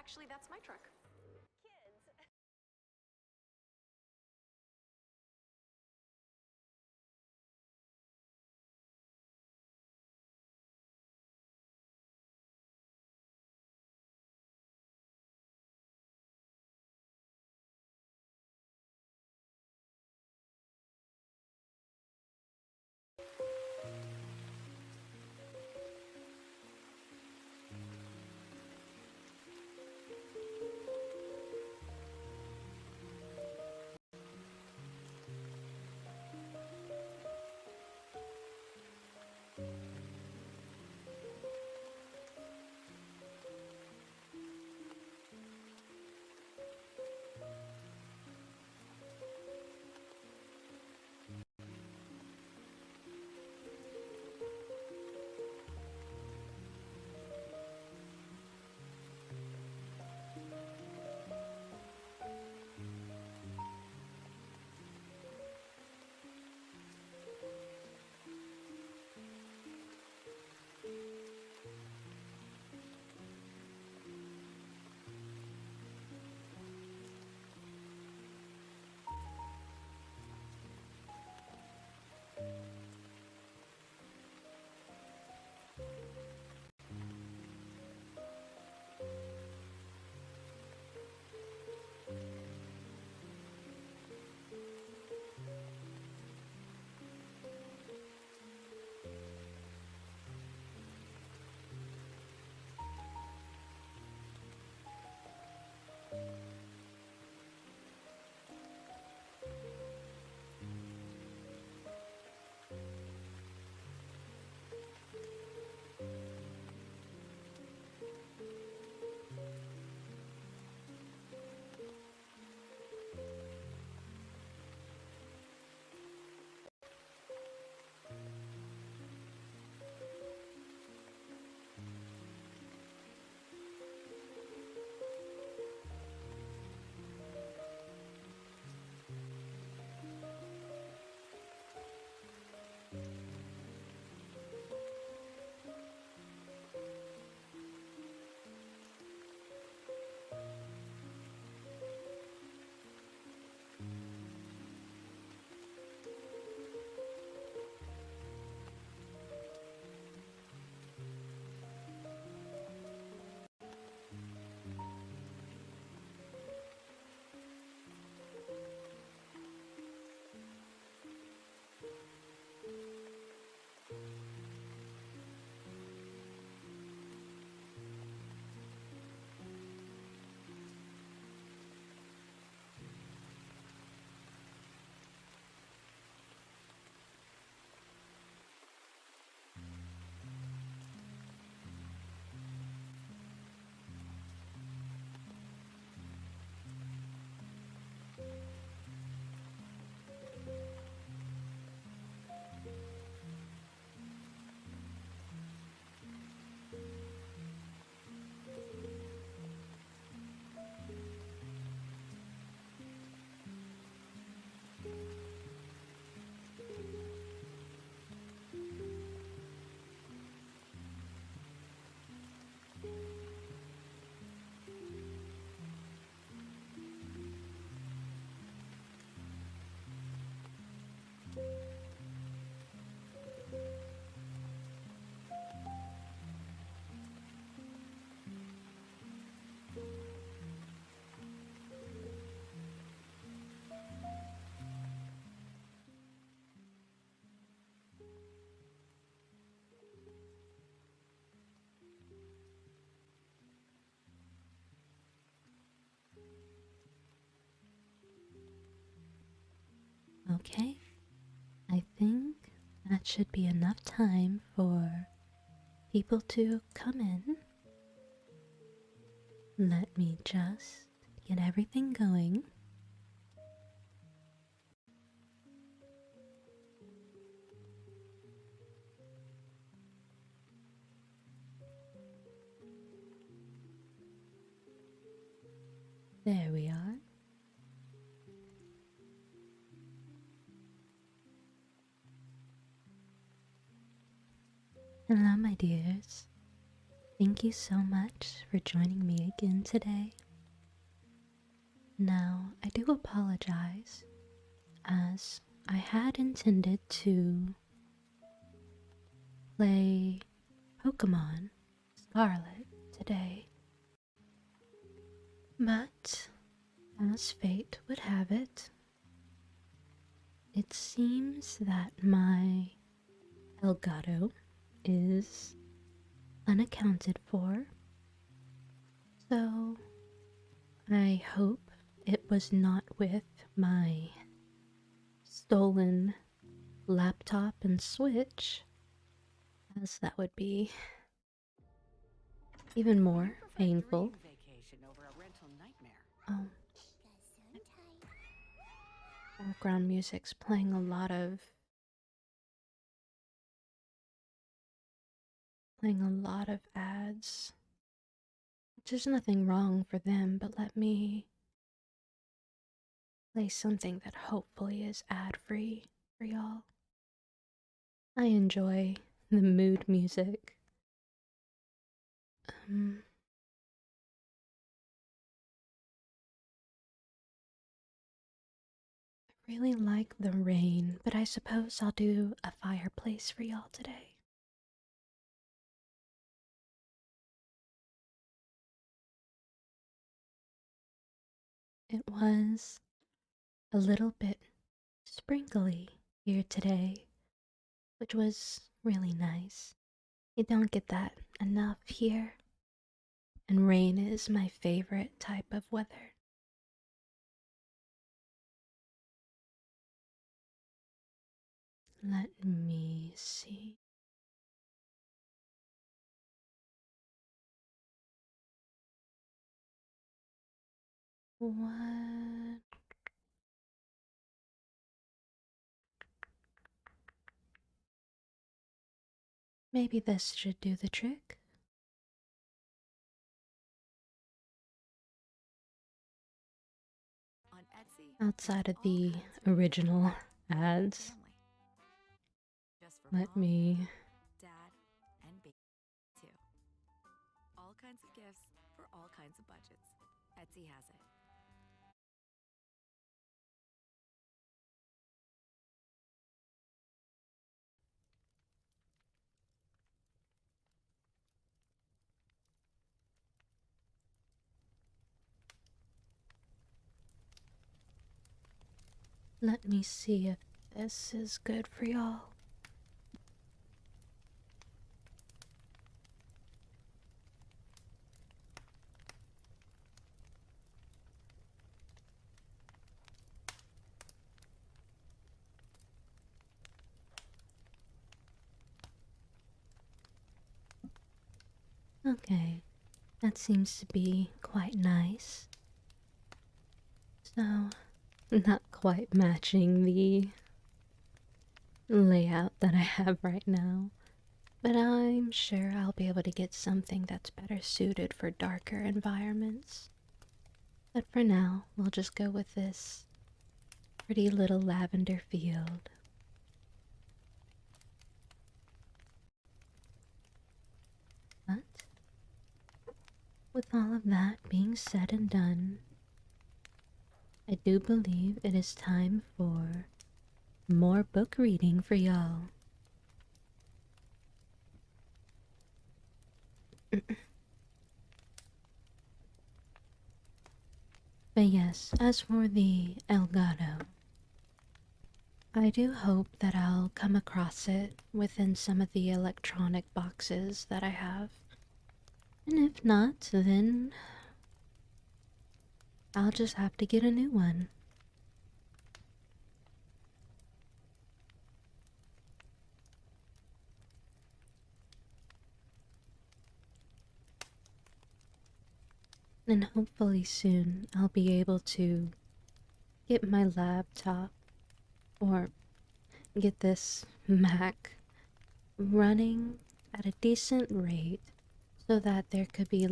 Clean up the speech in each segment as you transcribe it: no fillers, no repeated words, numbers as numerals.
Actually, that's my truck. Okay, I think that should be enough time for people to come in. Let me just get everything going. There we are. Hello, my dears. Thank you so much for joining me again today. Now, I do apologize, as I had intended to play Pokemon Scarlet today, but as fate would have it, it seems that my Elgato is unaccounted for, so I hope it was not with my stolen laptop and Switch, as that would be even more painful. Oh, background music's playing a lot of ads. Which is nothing wrong for them, but let me play something that hopefully is ad-free for y'all. I enjoy the mood music. I really like the rain, but I suppose I'll do a fireplace for y'all today. It was a little bit sprinkly here today, which was really nice. You don't get that enough here, and rain is my favorite type of weather. Let me see. What? Maybe this should do the trick. Outside of the original ads, let me. All kinds of gifts for all kinds of budgets. Etsy has it. Let me see if this is good for y'all. Okay, that seems to be quite nice. So, not quite matching the layout that I have right now, but I'm sure I'll be able to get something that's better suited for darker environments. But for now, we'll just go with this pretty little lavender field. But with all of that being said and done, I do believe it is time for more book reading for y'all. But yes, as for the Elgato, I do hope that I'll come across it within some of the electronic boxes that I have. And if not, then I'll just have to get a new one. And hopefully soon I'll be able to get my laptop or get this Mac running at a decent rate so that there could be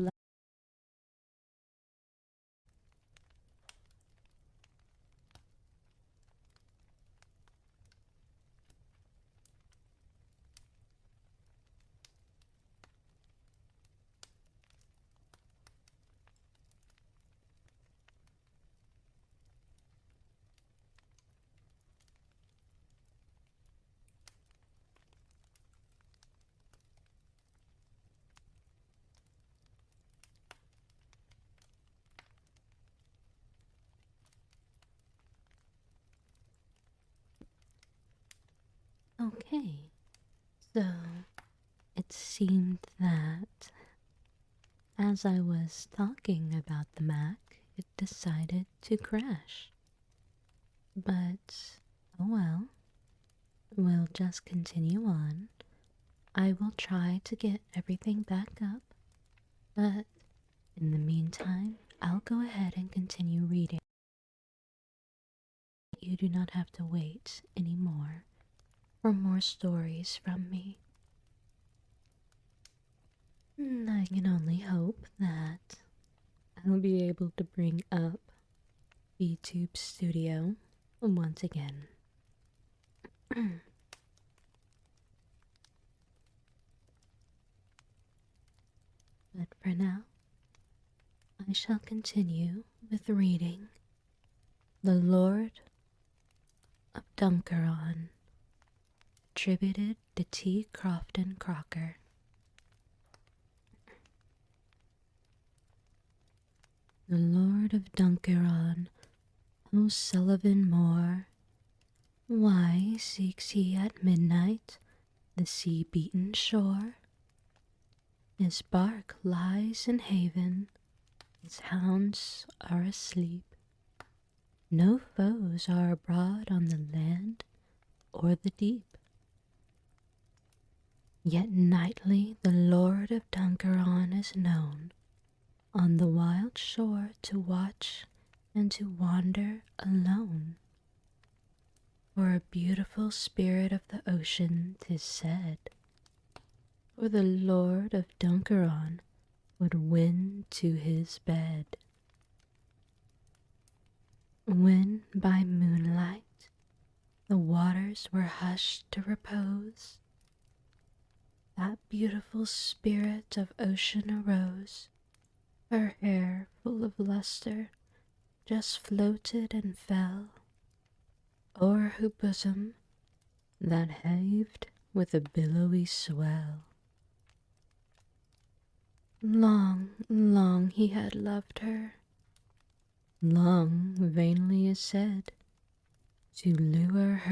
Okay, so it seemed that as I was talking about the Mac, it decided to crash. But, oh well, we'll just continue on. I will try to get everything back up, but in the meantime, I'll go ahead and continue reading. You do not have to wait anymore for more stories from me. I can only hope that I'll be able to bring up YouTube Studio once again. But for now, I shall continue with reading The Lord of Dunkeron, attributed to T. Crofton Crocker. The Lord of Dunkeron, O'Sullivan Moor, why seeks he at midnight the sea-beaten shore? His bark lies in haven, his hounds are asleep. No foes are abroad on the land or the deep. Yet nightly the Lord of Dunkeron is known on the wild shore to watch and to wander alone. For a beautiful spirit of the ocean 'tis said, for the Lord of Dunkeron would win to his bed. When by moonlight the waters were hushed to repose, that beautiful spirit of ocean arose, her hair full of luster just floated and fell o'er her bosom that heaved with a billowy swell. Long, long he had loved her, long vainly is said, to lure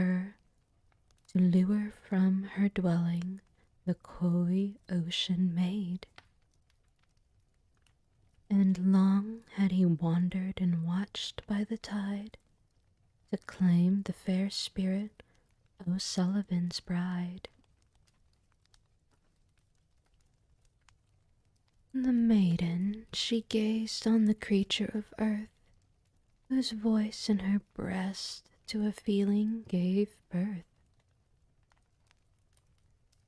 from her dwelling the coy ocean maid. And long had he wandered and watched by the tide to claim the fair spirit O'Sullivan's bride. The maiden, she gazed on the creature of earth, whose voice in her breast to a feeling gave birth.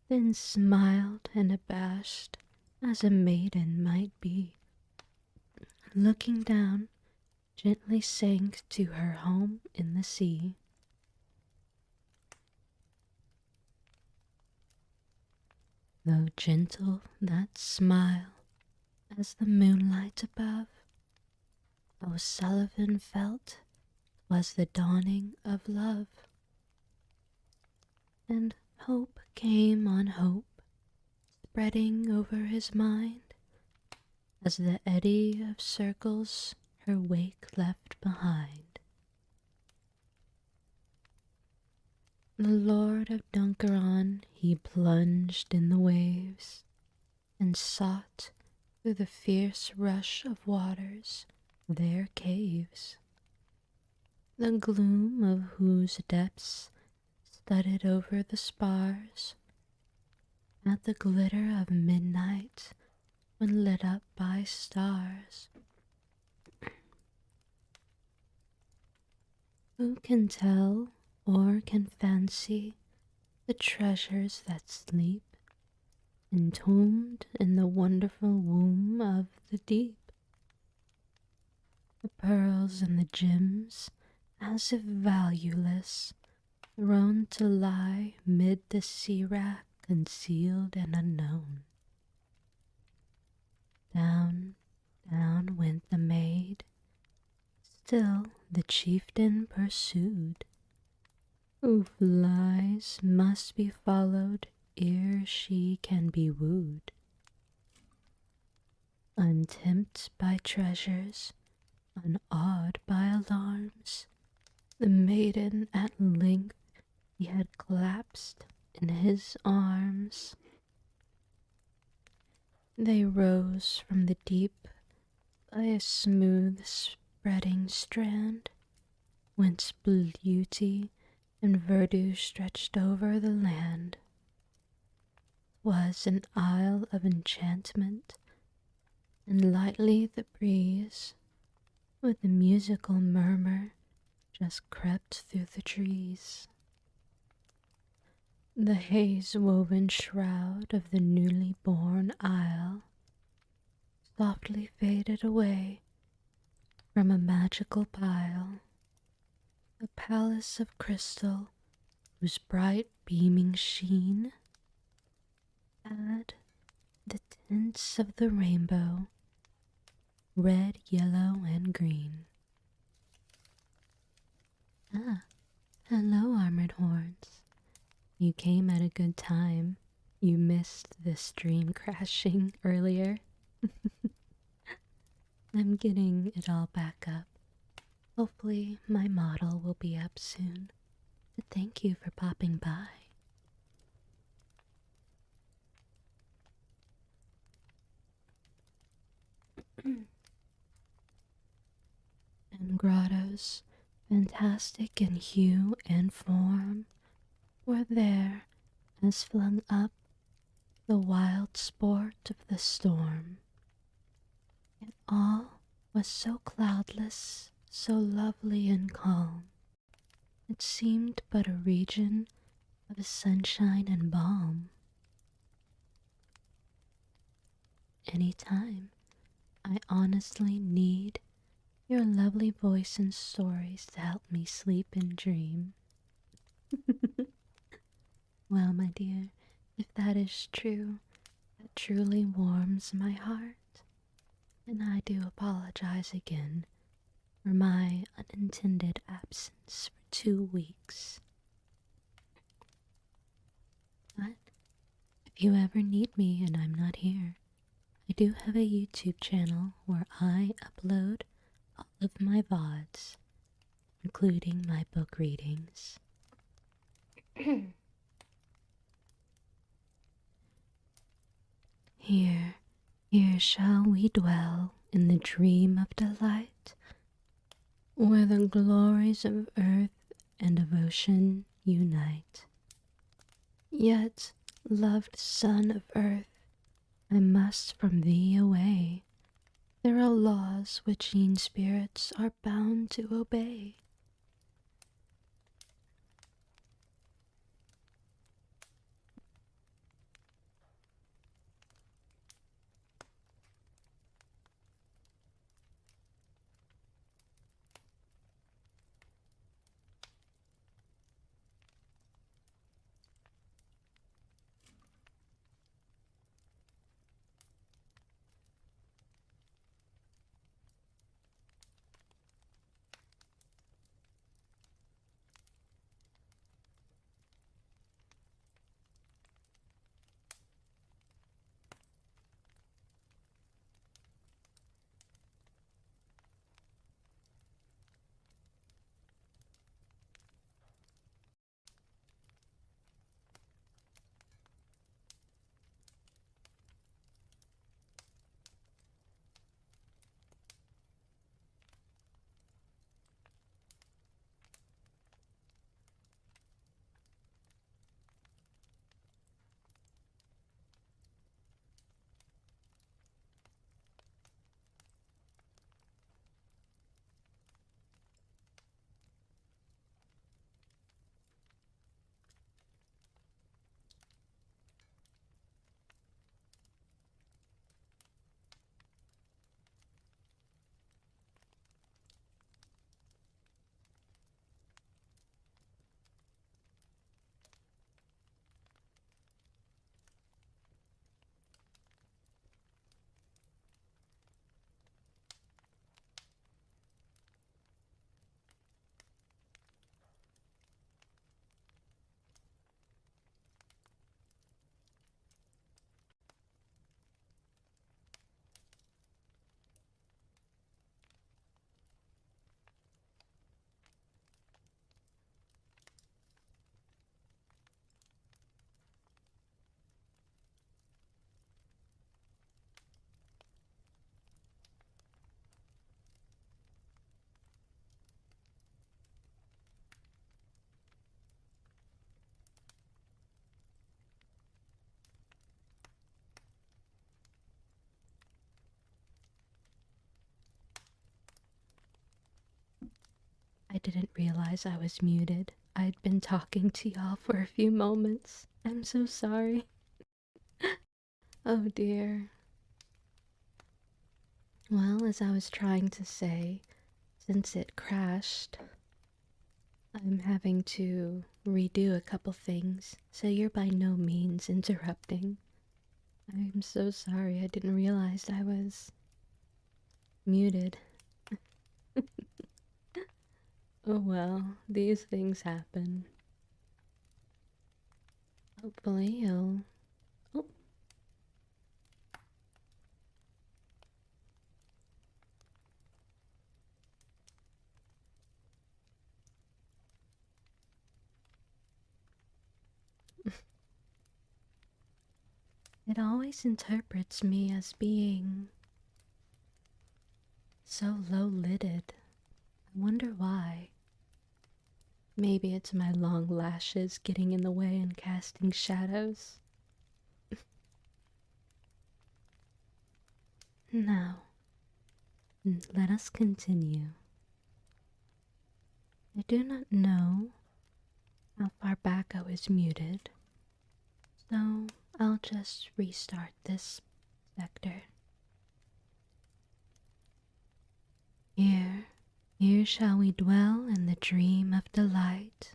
Then smiled and abashed, as a maiden might be, looking down, gently sank to her home in the sea. Though gentle that smile as the moonlight above, O'Sullivan felt was the dawning of love. And hope came on hope, spreading over his mind, as the eddy of circles her wake left behind. The Lord of Dunkeron, he plunged in the waves, and sought through the fierce rush of waters their caves, the gloom of whose depths studded over the spars at the glitter of midnight when lit up by stars. Who can tell or can fancy the treasures that sleep entombed in the wonderful womb of the deep? The pearls and the gems, as if valueless, thrown to lie mid the sea wrack concealed and unknown. Down, down went the maid, still the chieftain pursued, who flies must be followed ere she can be wooed. Untempted by treasures, unawed by alarms, the maiden at length he had collapsed in his arms. They rose from the deep by a smooth spreading strand, whence beauty and verdure stretched over the land. 'Was an isle of enchantment, and lightly the breeze, with a musical murmur, just crept through the trees. The haze-woven shroud of the newly born isle softly faded away from a magical pile, a palace of crystal whose bright beaming sheen had the tints of the rainbow, red, yellow, and green. Ah, hello, Armored Horns. You came at a good time. You missed the stream crashing earlier. I'm getting it all back up. Hopefully, my model will be up soon. But thank you for popping by. And grottos, fantastic in hue and form, were there as flung up the wild sport of the storm. Yet all was so cloudless, so lovely and calm. It seemed but a region of sunshine and balm. Any time I honestly need your lovely voice and stories to help me sleep and dream. Well, my dear, if that is true, that truly warms my heart. And I do apologize again for my unintended absence for 2 weeks. But if you ever need me and I'm not here, I do have a YouTube channel where I upload all of my VODs, including my book readings. Here shall we dwell in the dream of delight, where the glories of earth and of ocean unite. Yet, loved son of earth, I must from thee away. There are laws which e'en spirits are bound to obey. I didn't realize I was muted. I'd been talking to y'all for a few moments. I'm so sorry. Oh dear. Well, as I was trying to say, since it crashed, I'm having to redo a couple things, so you're by no means interrupting. I'm so sorry, I didn't realize I was muted. Oh well, these things happen. Hopefully you'll... Oh. It always interprets me as being so low-lidded. I wonder why. Maybe it's my long lashes getting in the way and casting shadows. Now, let us continue. I do not know how far back I was muted, so I'll just restart this sector. Here shall we dwell in the dream of delight,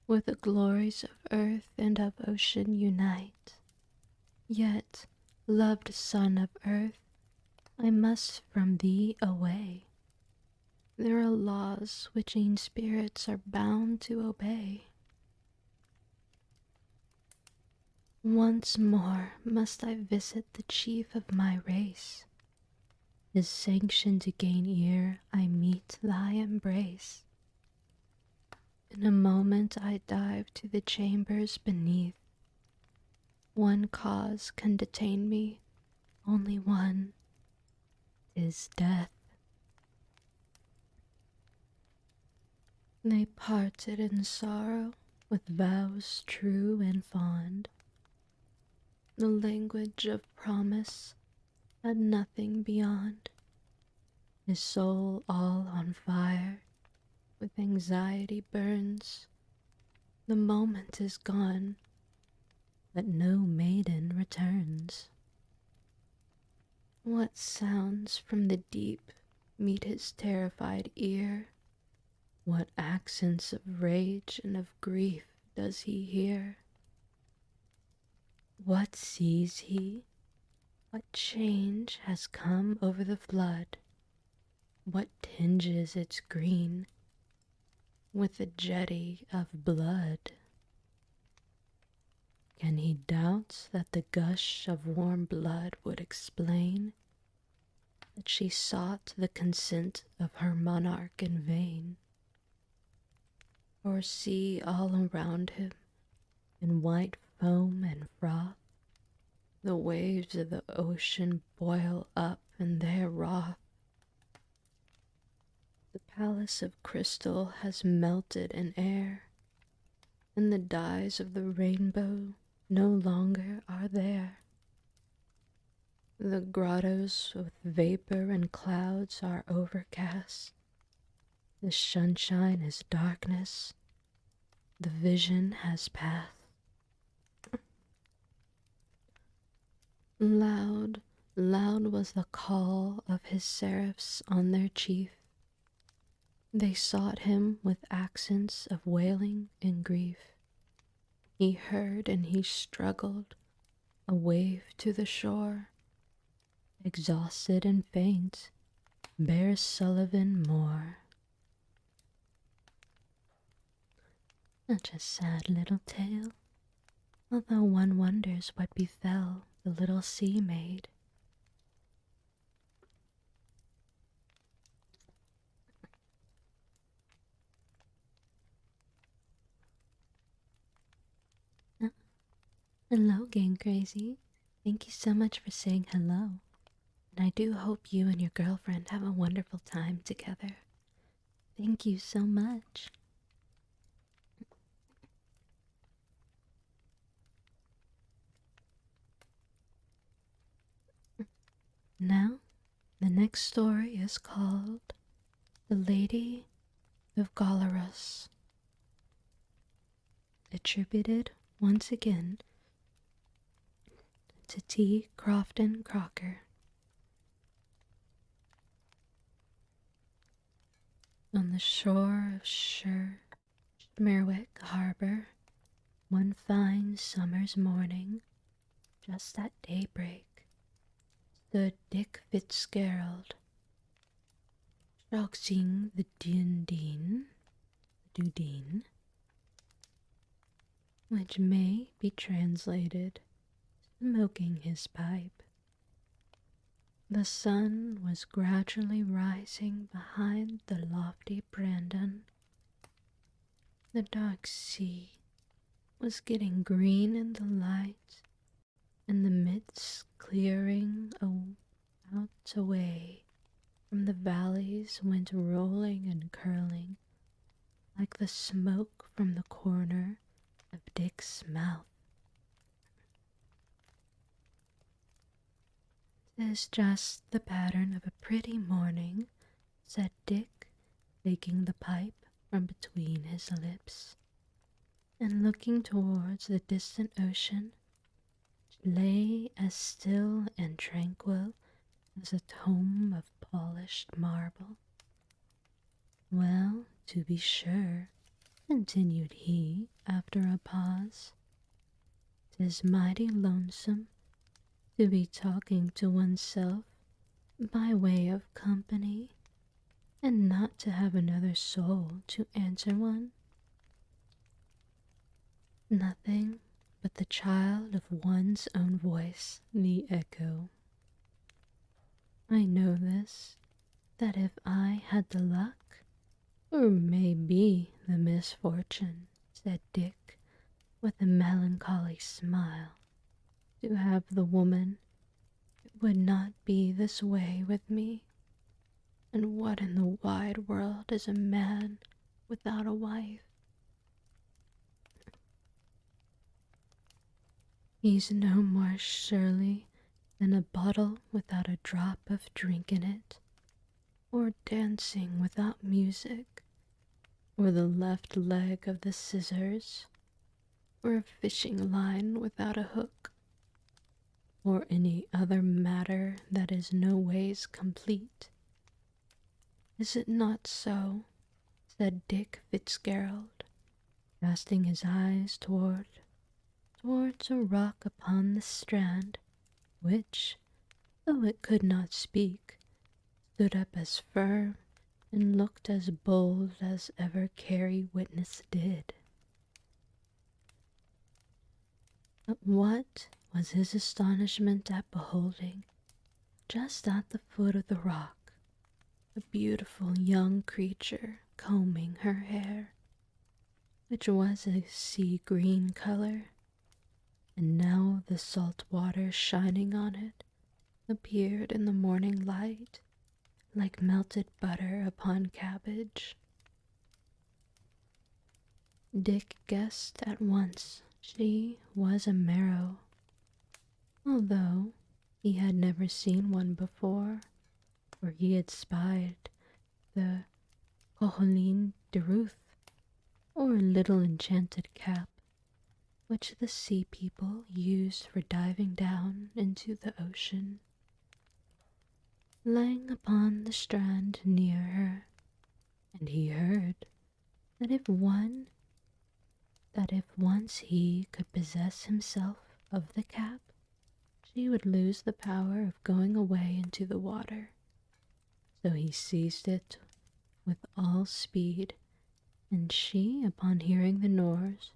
where the glories of earth and of ocean unite. Yet, loved son of earth, I must from thee away. There are laws which e'en spirits are bound to obey. Once more must I visit the chief of my race. His sanction to gain ear, I meet thy embrace. In a moment I dive to the chambers beneath. One cause can detain me, only one, is death. They parted in sorrow with vows true and fond. The language of promise had nothing beyond. His soul all on fire, with anxiety burns. The moment is gone, but no maiden returns. What sounds from the deep meet his terrified ear? What accents of rage and of grief does he hear? What sees he? What change has come over the flood? What tinges its green with the jetty of blood? Can he doubt that the gush of warm blood would explain that she sought the consent of her monarch in vain? Or see all around him in white foam and froth, the waves of the ocean boil up in their wrath. The palace of crystal has melted in air, and the dyes of the rainbow no longer are there. The grottos with vapor and clouds are overcast. The sunshine is darkness, the vision has passed. Loud, loud was the call of his seraphs on their chief. They sought him with accents of wailing and grief. He heard and he struggled, a wave to the shore. Exhausted and faint, bears Sullivan more. Such a sad little tale, although one wonders what befell the little sea maid. Hello, Game Crazy. Thank you so much for saying hello. And I do hope you and your girlfriend have a wonderful time together. Thank you so much. Now, the next story is called The Lady of Gallerus, attributed once again to T. Crofton Crocker. On the shore of Schmerwick Harbor, one fine summer's morning, just at daybreak, stood Dick Fitzgerald, stroking the Dudeen, which may be translated smoking his pipe. The sun was gradually rising behind the lofty Brandon. The dark sea was getting green in the light, and the mists clearing out away from the valleys went rolling and curling like the smoke from the corner of Dick's mouth. "'Tis just the pattern of a pretty morning," said Dick, taking the pipe from between his lips, and looking towards the distant ocean, which lay as still and tranquil as a tomb of polished marble. "Well, to be sure," continued he after a pause, "'tis mighty lonesome to be talking to oneself by way of company, and not to have another soul to answer one. Nothing but the child of one's own voice, the echo. I know this, that if I had the luck, or maybe the misfortune," said Dick, with a melancholy smile, "to have the woman, it would not be this way with me. And what in the wide world is a man without a wife? He's no more surely than a bottle without a drop of drink in it, or dancing without music, or the left leg of the scissors, or a fishing line without a hook, or any other matter that is no ways complete. Is it not so?" said Dick Fitzgerald, casting his eyes towards a rock upon the strand, which, though it could not speak, stood up as firm and looked as bold as ever Carrie Witness did. But what was his astonishment at beholding, just at the foot of the rock, a beautiful young creature combing her hair, which was a sea-green color, and now the salt water shining on it appeared in the morning light like melted butter upon cabbage. Dick guessed at once she was a marrow, although he had never seen one before, for he had spied the Coqueline de Ruth, or little enchanted cap, which the sea people used for diving down into the ocean, lying upon the strand near her, and he heard that if once he could possess himself of the cap, she would lose the power of going away into the water. So he seized it with all speed, and she, upon hearing the noise,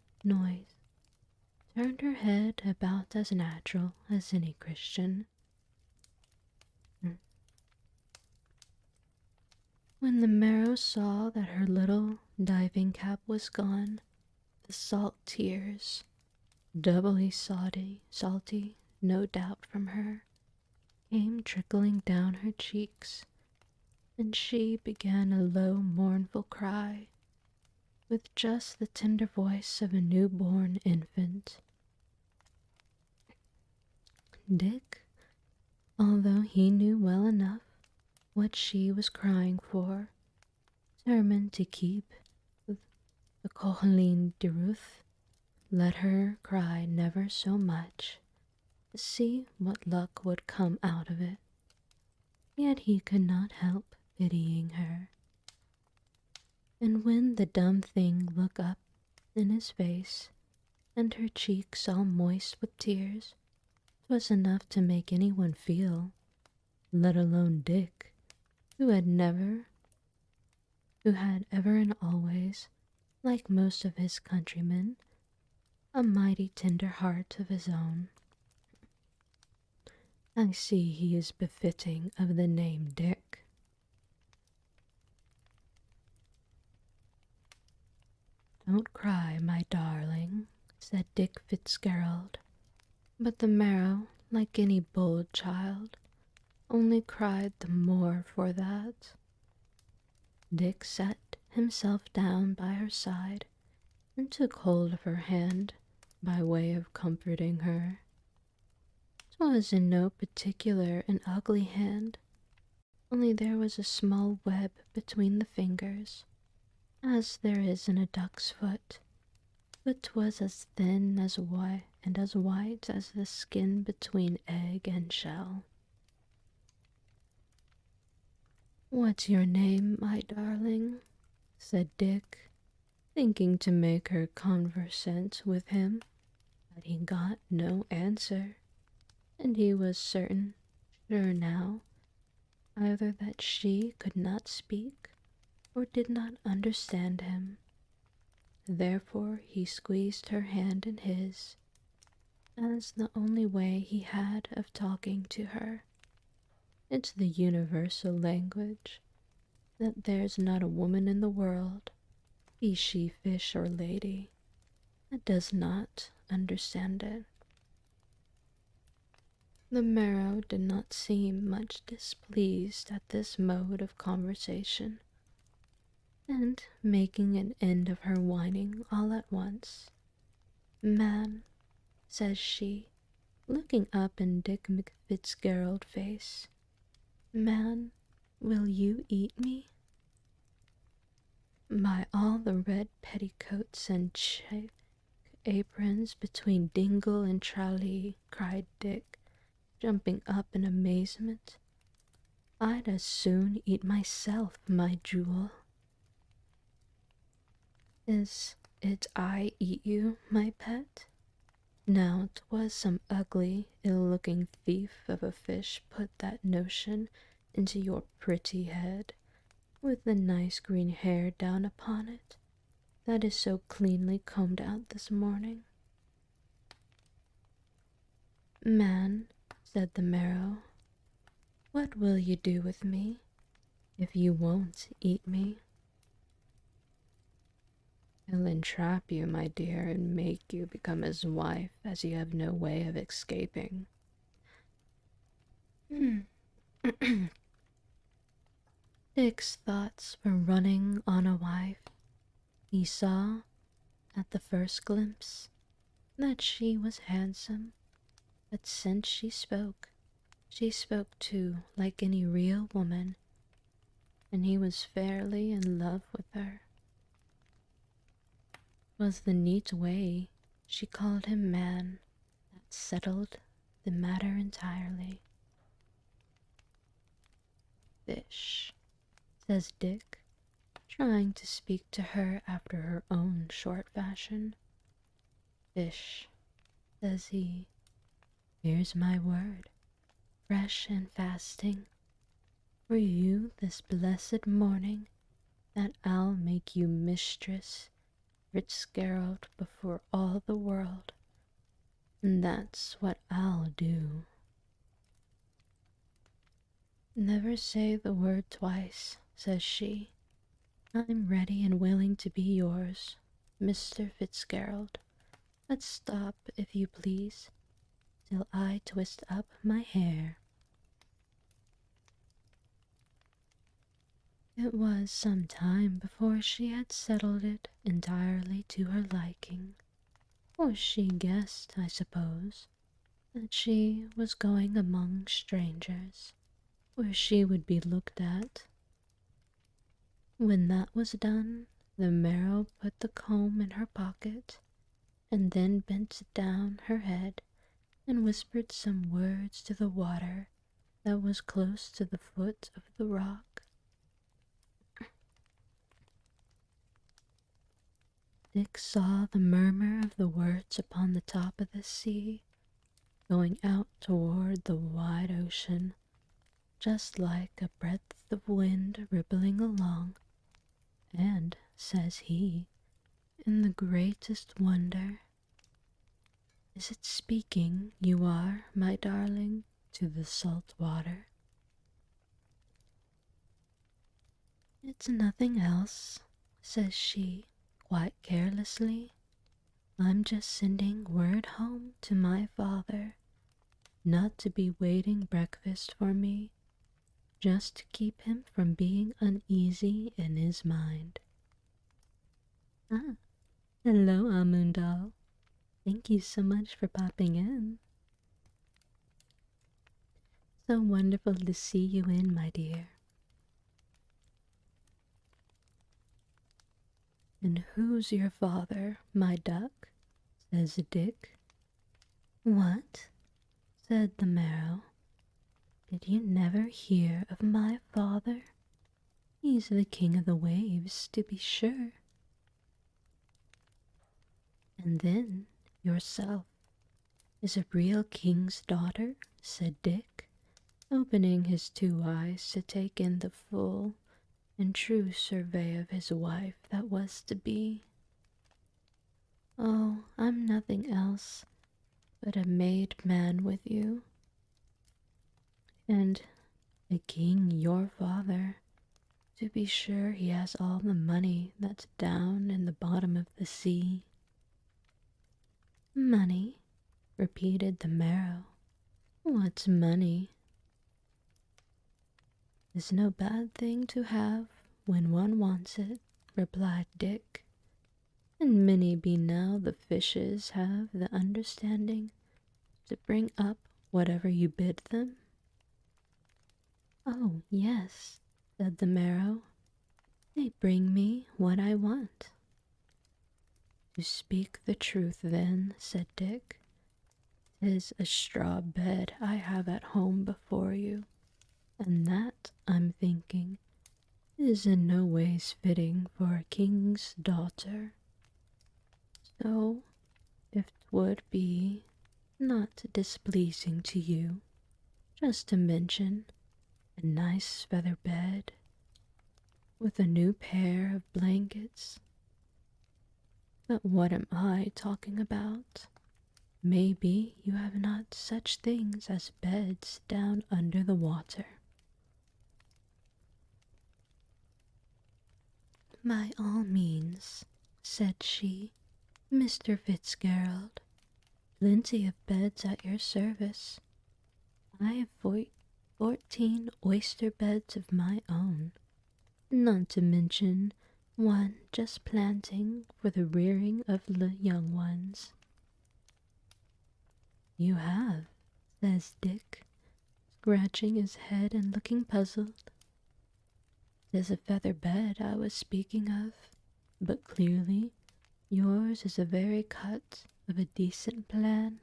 turned her head about as natural as any Christian. When the Marrow saw that her little diving cap was gone, the salt tears, doubly salty, no doubt from her, came trickling down her cheeks, and she began a low mournful cry, with just the tender voice of a newborn infant. Dick, although he knew well enough what she was crying for, determined to keep the Kohelin Deruth, let her cry never so much to see what luck would come out of it. Yet he could not help pitying her. And when the dumb thing looked up in his face, and her cheeks all moist with tears, 'twas enough to make anyone feel, let alone Dick, who had ever and always, like most of his countrymen, a mighty tender heart of his own. I see he is befitting of the name Dick. Don't cry, my darling, said Dick Fitzgerald, but the Marrow, like any bold child, only cried the more for that. Dick sat himself down by her side and took hold of her hand by way of comforting her. 'Twas in no particular an ugly hand, only there was a small web between the fingers, as there is in a duck's foot, but 'twas as thin as white and as white as the skin between egg and shell. What's your name, my darling? Said Dick, thinking to make her conversant with him, but he got no answer, and he was sure now, either that she could not speak or did not understand him. Therefore he squeezed her hand in his, as the only way he had of talking to her. It's the universal language, that there's not a woman in the world, be she fish or lady, that does not understand it. The Marrow did not seem much displeased at this mode of conversation, and making an end of her whining all at once, "Man," says she, looking up in Dick Fitzgerald's face, "Man, will you eat me?" By all the red petticoats and check aprons between Dingle and Tralee, cried Dick, jumping up in amazement, "I'd as soon eat myself, my jewel." "Is it I eat you, my pet?" Now 'twas some ugly, ill-looking thief of a fish put that notion into your pretty head, with the nice green hair down upon it, that is so cleanly combed out this morning. "Man," said the Marrow, "what will you do with me, if you won't eat me?" "He'll entrap you, my dear, and make you become his wife, as you have no way of escaping." Dick's thoughts were running on a wife. He saw, at the first glimpse, that she was handsome, but since she spoke too like any real woman, and he was fairly in love with her. 'Twas the neat way she called him man that settled the matter entirely. "Fish," says Dick, trying to speak to her after her own short fashion. "Fish," says he, "here's my word, fresh and fasting, for you this blessed morning, that I'll make you Mistress Fitzgerald before all the world, and that's what I'll do." "Never say the word twice," says she. "I'm ready and willing to be yours, Mr. Fitzgerald. But stop, if you please, till I twist up my hair." It was some time before she had settled it entirely to her liking, for she guessed, I suppose, that she was going among strangers, where she would be looked at When that was done, the Merrow put the comb in her pocket, and then bent down her head and whispered some words to the water that was close to the foot of the rock. Dick saw the murmur of the words upon the top of the sea, going out toward the wide ocean, just like a breath of wind rippling along, and, says he, in the greatest wonder, "Is it speaking you are, my darling, to the salt water?" "It's nothing else," says she, quite carelessly. "I'm just sending word home to my father not to be waiting breakfast for me, just to keep him from being uneasy in his mind." "Ah, hello, Amundal. Thank you so much for popping in. So wonderful to see you in, my dear." "And who's your father, my duck?" says Dick. "What?" said the Merrow. "Did you never hear of my father? He's the king of the waves, to be sure." "And then yourself is a real king's daughter?" said Dick, opening his two eyes to take in the full and true survey of his wife that was to be. "Oh, I'm nothing else but a made man with you. And a king, your father. To be sure, he has all the money that's down in the bottom of the sea." "Money?" repeated the Merrow. "What's money?" "It's no bad thing to have when one wants it," replied Dick. "And many be now the fishes have the understanding to bring up whatever you bid them." "Oh, yes," said the Merrow. "They bring me what I want." "To speak the truth, then," said Dick, "'tis a straw bed I have at home before you, and that, I'm thinking, is in no ways fitting for a king's daughter. So, if 'twould be not displeasing to you, just to mention a nice feather bed with a new pair of blankets. But what am I talking about? Maybe you have not such things as beds down under the water." "By all means," said she, "Mr. Fitzgerald. Plenty of beds at your service. I have 14 oyster beds of my own, not to mention one just planting for the rearing of the young ones." "You have," says Dick, scratching his head and looking puzzled. "'Tis a feather bed I was speaking of, but clearly yours is a very cut of a decent plan,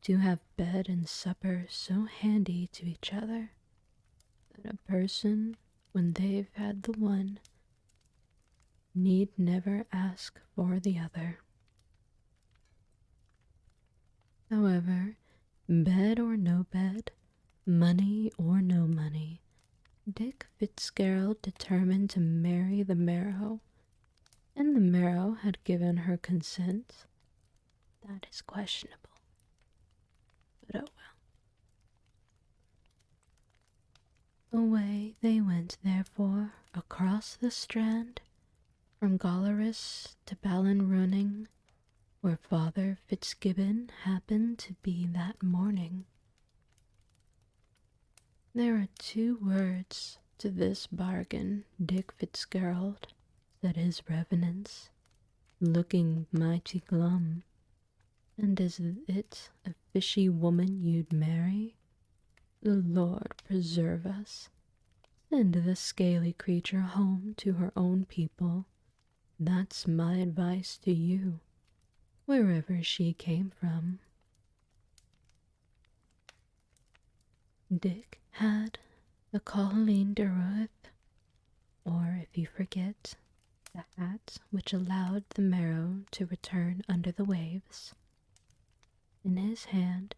to have bed and supper so handy to each other that a person, when they've had the one, need never ask for the other. However, bed or no bed, money or no money, Dick Fitzgerald determined to marry the Merrow, and the Merrow had given her consent. That is questionable, but oh well. Away they went, therefore, across the strand, from Gallerus to Ballinrunning, where Father Fitzgibbon happened to be that morning. "There are 2 words to this bargain, Dick Fitzgerald," said his Reverence, looking mighty glum. "And is it a fishy woman you'd marry? The Lord preserve us," Send the scaly creature home to her own people. That's my advice to you, wherever she came from. Dick had the Colleen Deruth, or if you forget, the hat which allowed the marrow to return under the waves, in his hand,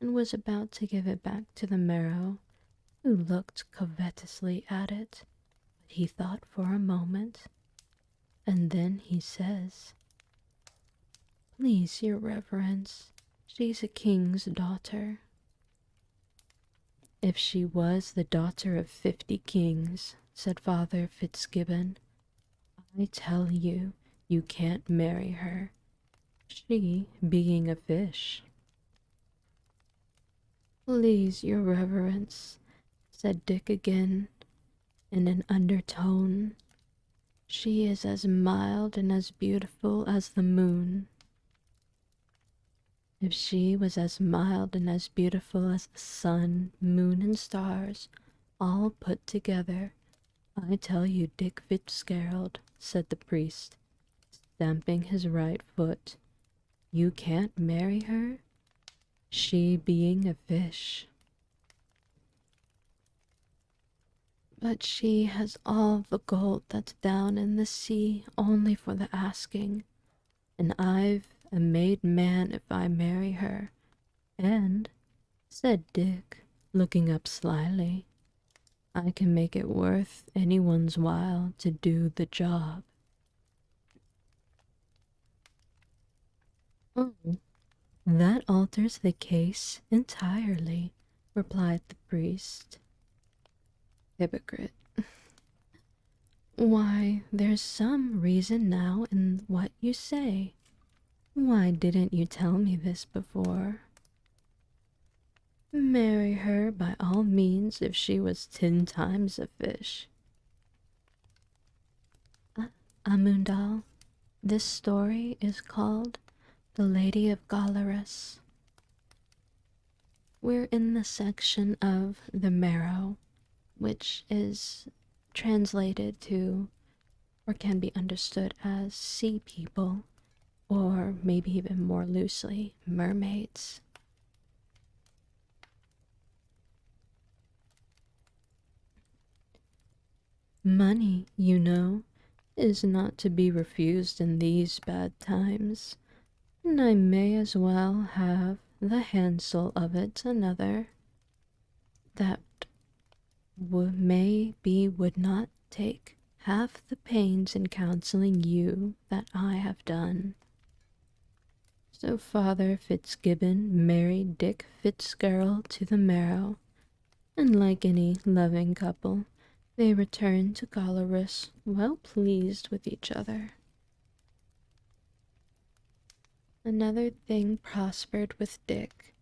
and was about to give it back to the marrow, who looked covetously at it, but he thought for a moment, and then he says, "Please, your reverence, she's a king's daughter." "If she was the daughter of 50 kings," said Father Fitzgibbon, "I tell you, you can't marry her, she being a fish." "Please, your reverence," said Dick again, in an undertone, "she is as mild and as beautiful as the moon." "If she was as mild and as beautiful as the sun, moon, and stars, all put together, I tell you, Dick Fitzgerald," said the priest, stamping his right foot, "you can't marry her, she being a fish." "But she has all the gold that's down in the sea only for the asking, and I've a made man if I marry her, and," said Dick, looking up slyly, "I can make it worth anyone's while to do the job." "Oh, that alters the case entirely," replied the priest. "Hypocrite. Why, there's some reason now in what you say. Why didn't you tell me this before?" "Marry her by all means if she was 10 times a fish." Amundal, this story is called The Lady of Gallerus. We're in the section of the marrow, which is translated to, or can be understood as, sea people, or maybe even more loosely, mermaids. Money, you know, is not to be refused in these bad times, and I may as well have the handsel of it another, that maybe would not take half the pains in counseling you that I have done. So Father Fitzgibbon married Dick Fitzgerald to the marrow, and like any loving couple, they returned to Gallerus well pleased with each other. Another thing prospered with Dick.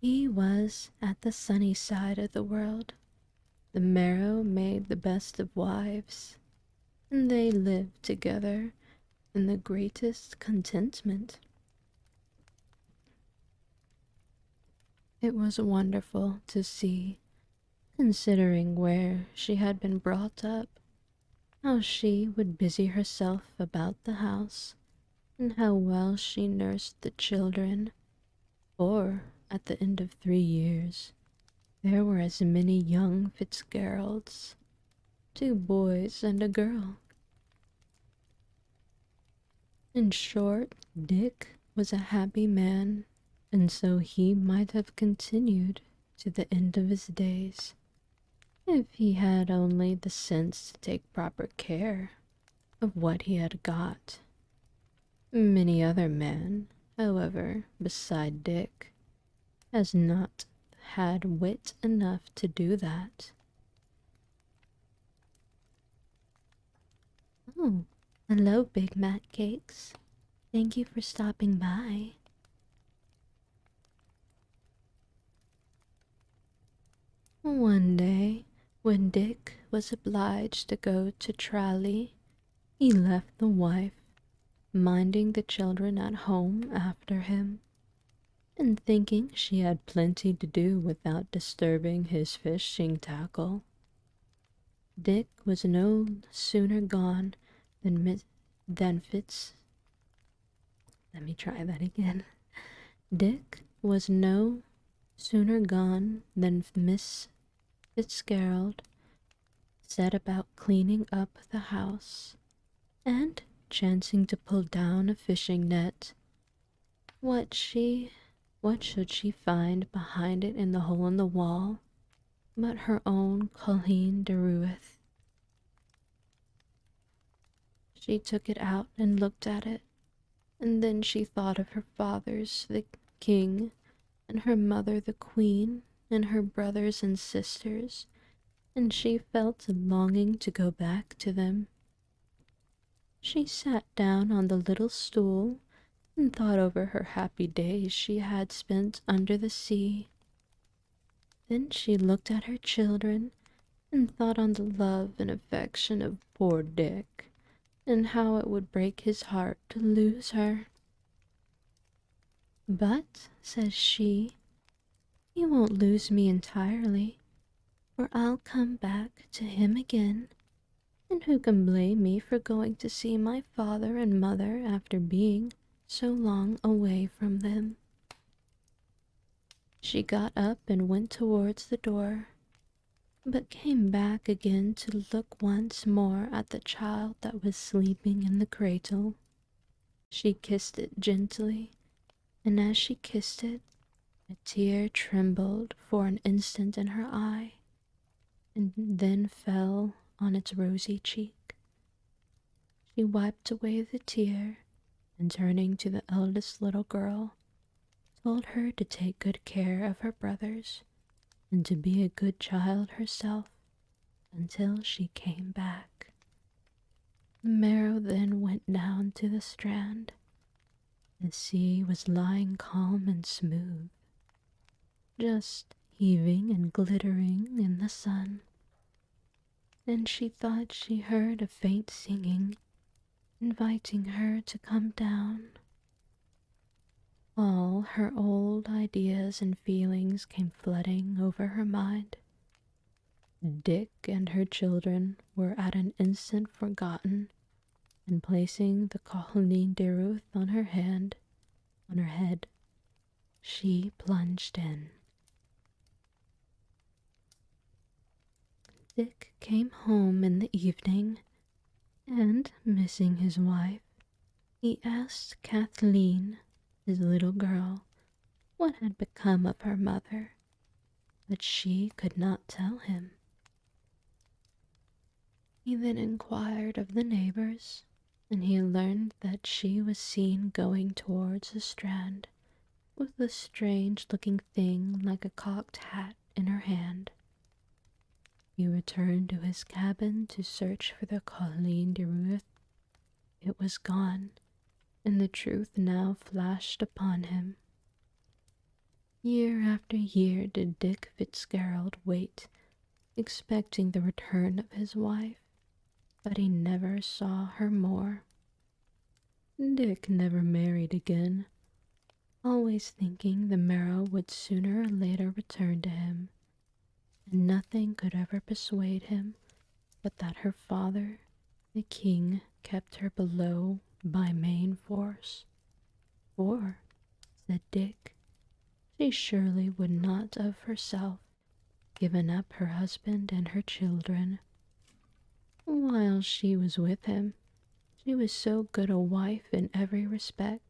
He was at the sunny side of the world. The marrow made the best of wives, and they lived together in the greatest contentment. It was wonderful to see, considering where she had been brought up, how she would busy herself about the house, and how well she nursed the children, for at the end of 3 years there were as many young Fitzgeralds, 2 boys and a girl. In short, Dick was a happy man, and so he might have continued to the end of his days, if he had only the sense to take proper care of what he had got. Many other men, however, beside Dick, has not had wit enough to do that. "Oh, hello, Big Mac Cakes. Thank you for stopping by." One day, when Dick was obliged to go to Tralee, he left the wife minding the children at home after him, and thinking she had plenty to do without disturbing his fishing tackle. Dick was no sooner gone than Fitz. Let me try that again. Dick was no sooner gone than Miss Fitzgerald set about cleaning up the house, and chancing to pull down a fishing net, what should she find behind it in the hole in the wall but her own Colleen de Ruith? She took it out and looked at it, and then she thought of her father's the king, and her mother the queen, and her brothers and sisters, and she felt a longing to go back to them. She sat down on the little stool and thought over her happy days she had spent under the sea. Then she looked at her children and thought on the love and affection of poor Dick, and how it would break his heart to lose her. "But," says she, "he won't lose me entirely, for I'll come back to him again, and who can blame me for going to see my father and mother after being so long away from them?" She got up and went towards the door, but came back again to look once more at the child that was sleeping in the cradle. She kissed it gently, and as she kissed it, a tear trembled for an instant in her eye, and then fell on its rosy cheek. She wiped away the tear, and turning to the eldest little girl, told her to take good care of her brothers, and to be a good child herself until she came back. The Merrow then went down to the strand. The sea was lying calm and smooth, just heaving and glittering in the sun. Then she thought she heard a faint singing, inviting her to come down. All her old ideas and feelings came flooding over her mind. Dick and her children were at an instant forgotten, and placing the Colleen de Ruth on her head, she plunged in. Dick came home in the evening, and, missing his wife, he asked Kathleen, his little girl, what had become of her mother, but she could not tell him. He then inquired of the neighbors, and he learned that she was seen going towards the strand with a strange-looking thing like a cocked hat in her hand. He returned to his cabin to search for the Colleen de Ruth. It was gone, and the truth now flashed upon him. Year after year did Dick Fitzgerald wait, expecting the return of his wife, but he never saw her more. Dick never married again, always thinking the Merrow would sooner or later return to him, and nothing could ever persuade him but that her father, the king, kept her below by main force. For, said Dick, she surely would not of herself given up her husband and her children. While she was with him, she was so good a wife in every respect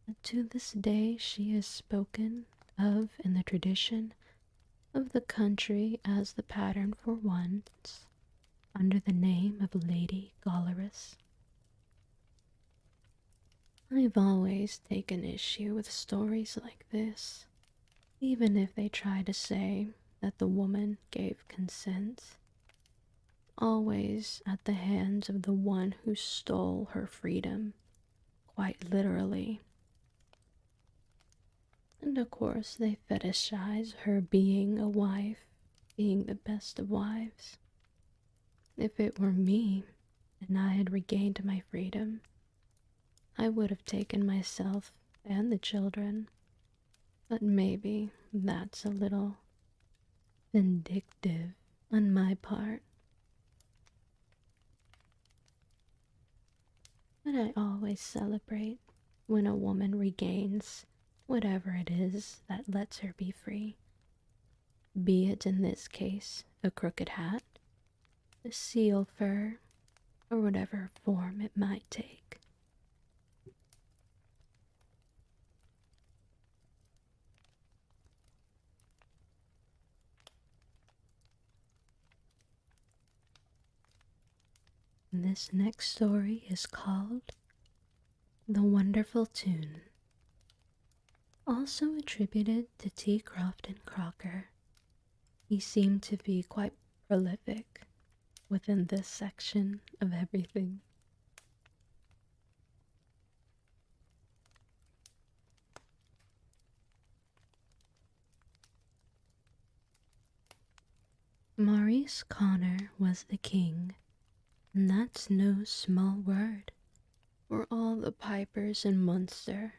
that to this day she is spoken of in the tradition of the country as the pattern for once, under the name of Lady Golorus. I've always taken issue with stories like this, even if they try to say that the woman gave consent, always at the hands of the one who stole her freedom, quite literally. And of course they fetishize her being a wife, being the best of wives. If it were me, and I had regained my freedom, I would have taken myself and the children, but maybe that's a little vindictive on my part. but I always celebrate when a woman regains whatever it is that lets her be free, be it in this case a crooked hat, a seal fur, or whatever form it might take. This next story is called The Wonderful Tune, also attributed to T. Crofton Crocker. He seemed to be quite prolific within this section of everything. Maurice Connor was the king, and that's no small word. For all the pipers in Munster,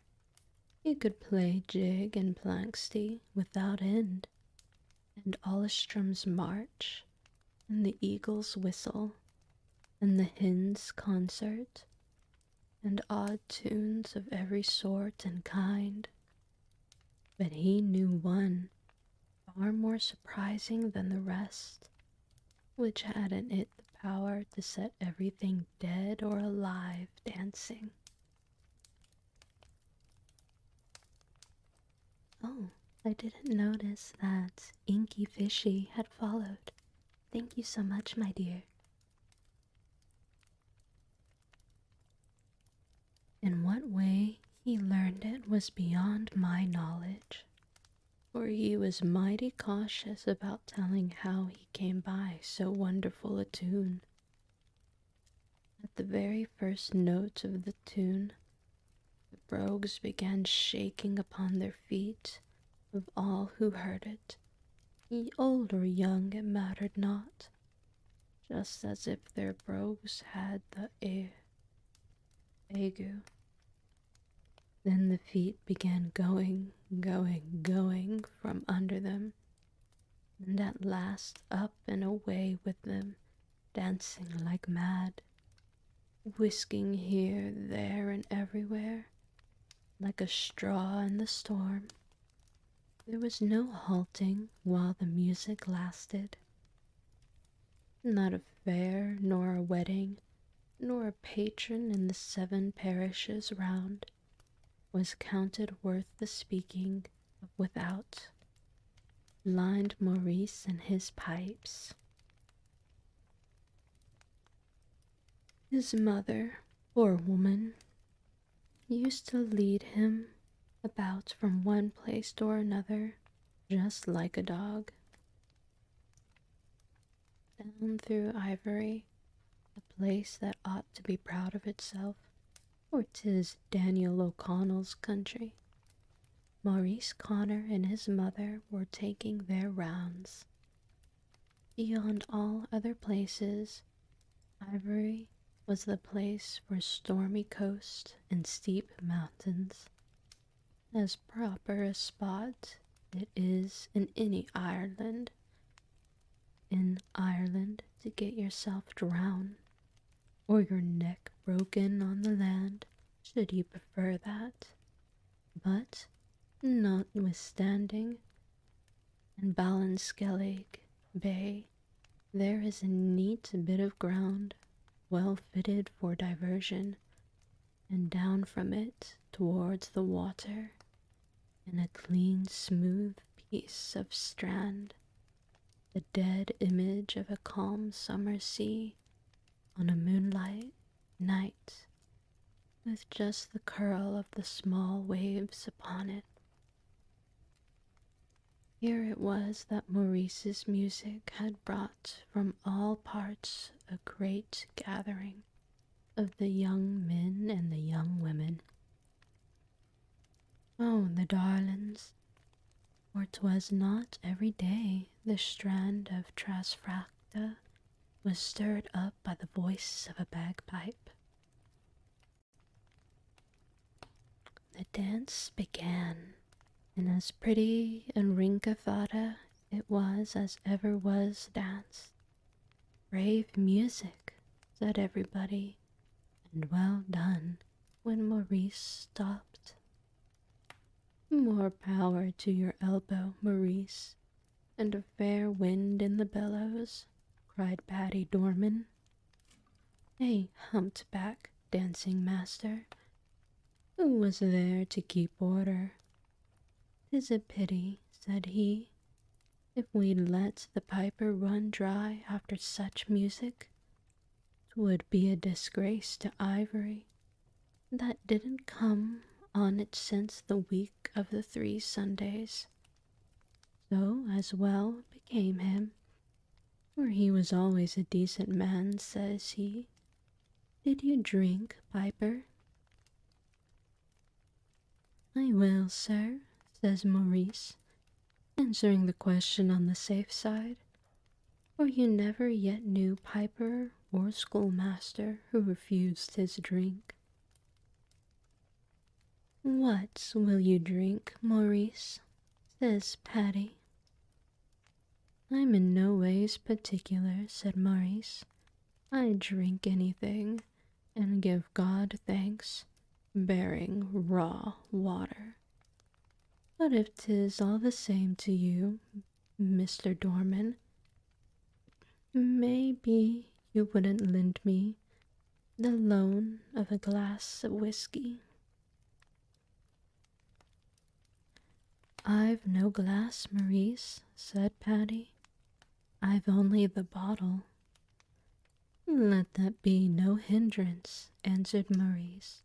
he could play jig and planxty without end, and Ollistrum's march, and the eagle's whistle, and the hen's concert, and odd tunes of every sort and kind. But he knew one far more surprising than the rest, which had in it the power to set everything dead or alive dancing. Oh, I didn't notice that Inky Fishy had followed. Thank you so much, my dear. In what way he learned it was beyond my knowledge, for he was mighty cautious about telling how he came by so wonderful a tune. At the very first note of the tune, the brogues began shaking upon their feet of all who heard it. Ye old or young, it mattered not, just as if their brogues had the ague. Then the feet began going from under them, and at last up and away with them, dancing like mad, whisking here, there, and everywhere, like a straw in the storm. There was no halting while the music lasted. Not a fair, nor a wedding, nor a patron in the 7 parishes round was counted worth the speaking of without. Lined Maurice and his pipes. His mother, poor woman, used to lead him about from one place to another, just like a dog. Down through Ivory, a place that ought to be proud of itself, for 'tis Daniel O'Connell's country. Maurice Connor and his mother were taking their rounds. Beyond all other places, Ivory was the place for stormy coast and steep mountains, as proper a spot it is in any Ireland. In Ireland to get yourself drowned, or your neck broken on the land, should you prefer that. But, notwithstanding, in Ballinskellig Bay there is a neat bit of ground, well fitted for diversion, and down from it towards the water, in a clean smooth piece of strand, the dead image of a calm summer sea on a moonlight night, with just the curl of the small waves upon it. Here it was that Maurice's music had brought from all parts a great gathering of the young men and the young women. Oh, the darlings! For 'twas not every day the strand of Trasfrachta was stirred up by the voice of a bagpipe. The dance began, and as pretty and rinkafada it was as ever was danced. Brave music, said everybody, and well done when Maurice stopped. More power to your elbow, Maurice, and a fair wind in the bellows, cried Patty Dorman, a humped-back dancing master, who was there to keep order. "'Tis a pity," said he, "if we'd let the piper run dry after such music. 'Twould be a disgrace to Ivory, that didn't come on it since the week of the 3 Sundays. So as well became him, for he was always a decent man," says he. "Did you drink, piper?" "I will, sir," says Maurice, answering the question on the safe side, for you never yet knew piper or schoolmaster who refused his drink. "What will you drink, Maurice?" says Patty. "I'm in no ways particular," said Maurice. "I drink anything, and give God thanks, bearing raw water. But if 'tis all the same to you, Mr. Dorman, maybe you wouldn't lend me the loan of a glass of whiskey." "I've no glass, Maurice," said Patty. "I've only the bottle." "Let that be no hindrance," answered Maurice.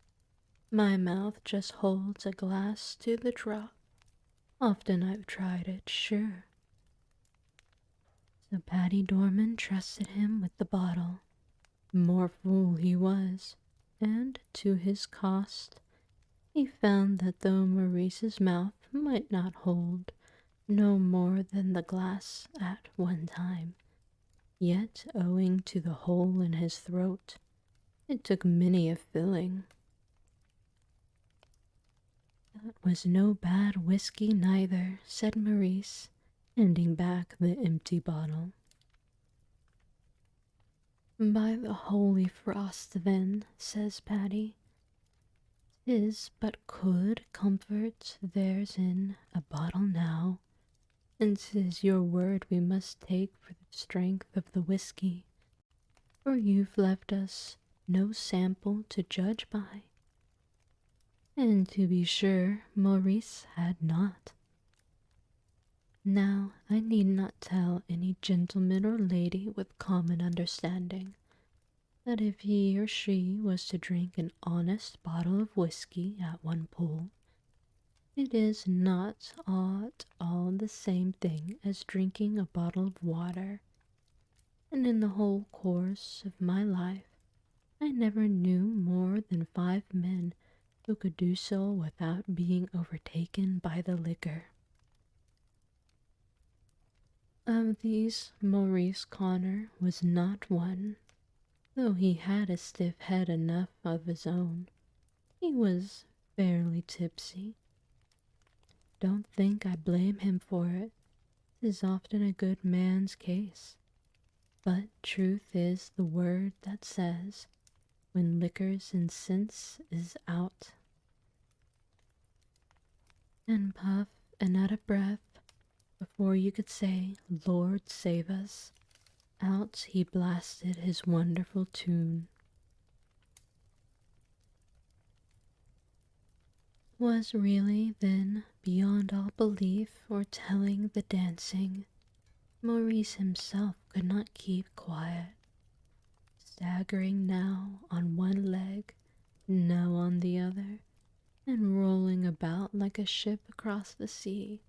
"My mouth just holds a glass to the drop. Often I've tried it, sure." So Patty Dorman trusted him with the bottle. More fool he was, and to his cost, he found that though Maurice's mouth might not hold no more than the glass at one time, yet owing to the hole in his throat, it took many a filling. "That was no bad whiskey neither," said Maurice, handing back the empty bottle. "By the holy frost, then," says Patty, "'tis but could comfort there's in a bottle now, and 'tis your word we must take for the strength of the whiskey, for you've left us no sample to judge by." And to be sure, Maurice had not. Now I need not tell any gentleman or lady with common understanding that if he or she was to drink an honest bottle of whiskey at one pull, it is not at all the same thing as drinking a bottle of water, and in the whole course of my life I never knew more than 5 men who could do so without being overtaken by the liquor. Of these Maurice Connor was not one, though he had a stiff head enough of his own. He was fairly tipsy. Don't think I blame him for it. 'Tis often a good man's case. But truth is the word that says, when liquor's and sense is out. And puff and out of breath, before you could say, "Lord save us," out he blasted his wonderful tune. Was really, then, beyond all belief or telling the dancing. Maurice himself could not keep quiet, staggering now on one leg, now on the other, and rolling about like a ship across the sea,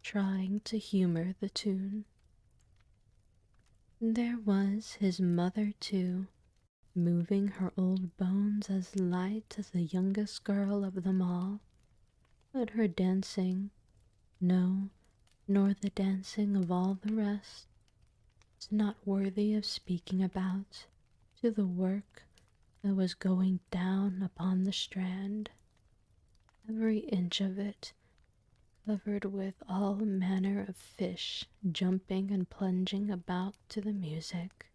trying to humor the tune. There was his mother, too, moving her old bones as light as the youngest girl of them all, but her dancing, no, nor the dancing of all the rest, is not worthy of speaking about, to the work that was going down upon the strand, every inch of it covered with all manner of fish jumping and plunging about to the music.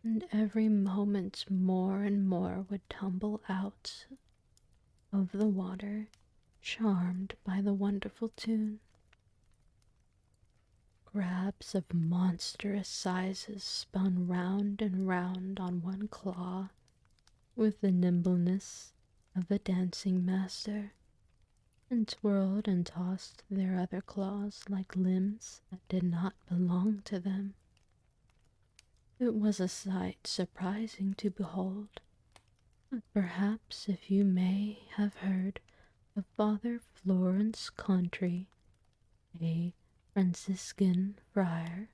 and every moment more and more would tumble out of the water, charmed by the wonderful tune. Crabs of monstrous sizes spun round and round on one claw with the nimbleness of a dancing master, and twirled and tossed their other claws like limbs that did not belong to them. It was a sight surprising to behold, but perhaps if you may have heard of Father Florence Contry, a Franciscan friar,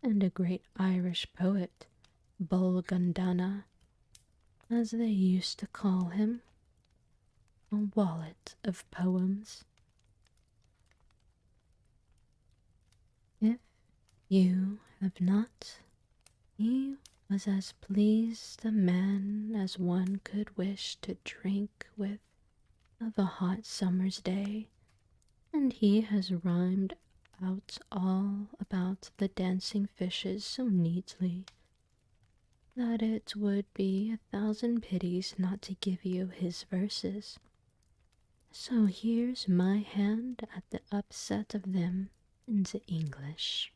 and a great Irish poet, Bulgandana, as they used to call him, a wallet of poems. If you have not, he was as pleased a man as one could wish to drink with of a hot summer's day, and he has rhymed out all about the dancing fishes so neatly that it would be 1,000 pities not to give you his verses. So here's my hand at the upset of them into English.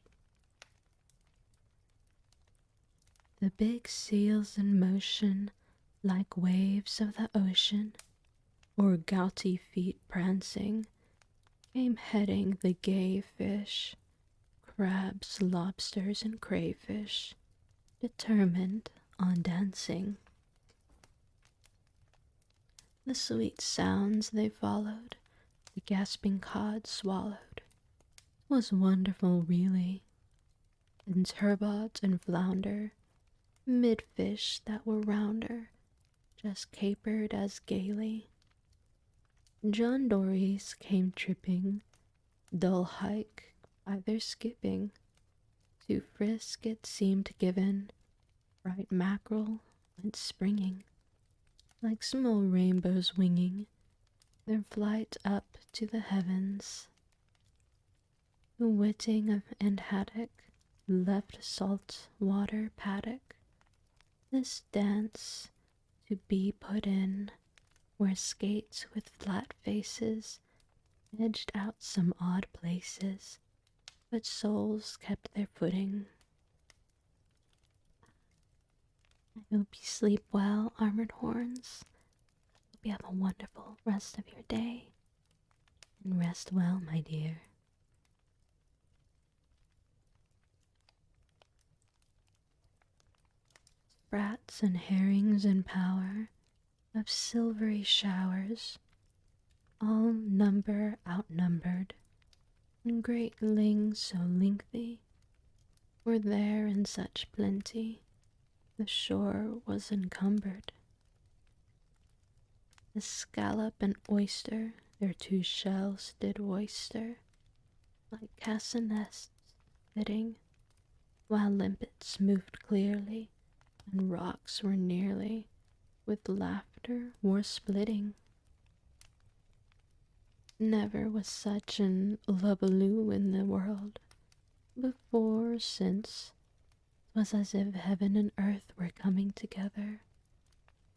The big seals in motion, like waves of the ocean, or gouty feet prancing, came heading the gay fish, crabs, lobsters, and crayfish, determined on dancing. The sweet sounds they followed, the gasping cod swallowed, was wonderful really, and turbot and flounder, mid-fish that were rounder, just capered as gaily. John Dories came tripping, dull hike either skipping, to frisk it seemed given, bright mackerel went springing, like small rainbows winging their flight up to the heavens. The whiting of and haddock left salt water paddock, this dance to be put in, where skates with flat faces edged out some odd places, but souls kept their footing. I hope you sleep well, armored horns. Hope you have a wonderful rest of your day. And rest well, my dear. Brats and herrings in power of silvery showers, all number outnumbered, and great lings so lengthy were there in such plenty, the shore was encumbered. The scallop and oyster their two shells did oyster, like castanets fitting, while limpets moved clearly, and rocks were nearly, with laughter were splitting. Never was such an hullabaloo in the world, before or since. 'Twas as if heaven and earth were coming together,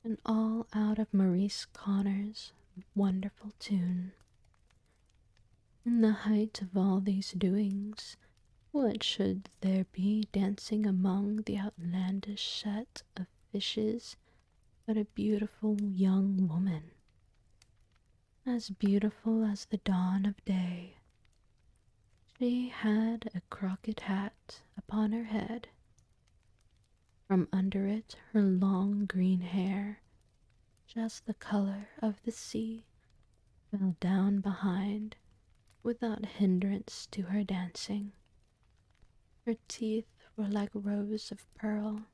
and all out of Maurice Connor's wonderful tune. In the height of all these doings, what should there be dancing among the outlandish set of fishes but a beautiful young woman, as beautiful as the dawn of day. She had a crocked hat upon her head. From under it her long green hair, just the color of the sea, fell down behind without hindrance to her dancing. Her teeth were like rows of pearl,